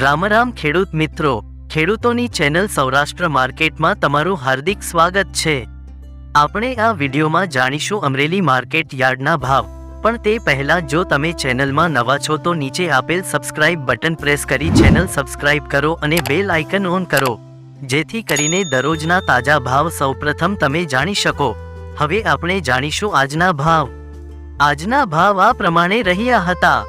રામ રામ ખેડૂત મિત્રો, ખેડૂતોની ચેનલ સૌરાષ્ટ્ર માર્કેટમાં તમારું હાર્દિક સ્વાગત છે। આપણે આ વિડીયોમાં જાણીશું અમરેલી માર્કેટ યાર્ડના ભાવ। પણ તે પહેલા જો તમે ચેનલમાં નવા છો તો નીચે આપેલ સબસ્ક્રાઇબ બટન પ્રેસ કરી ચેનલ સબસ્ક્રાઇબ કરો અને બેલ આઇકન ઓન કરો, જેથી કરીને દરરોજના તાજા ભાવ સૌપ્રથમ તમે જાણી શકો। હવે આપણે જાણીશું આજના ભાવ। આજના ભાવ આ પ્રમાણે રહ્યા હતા।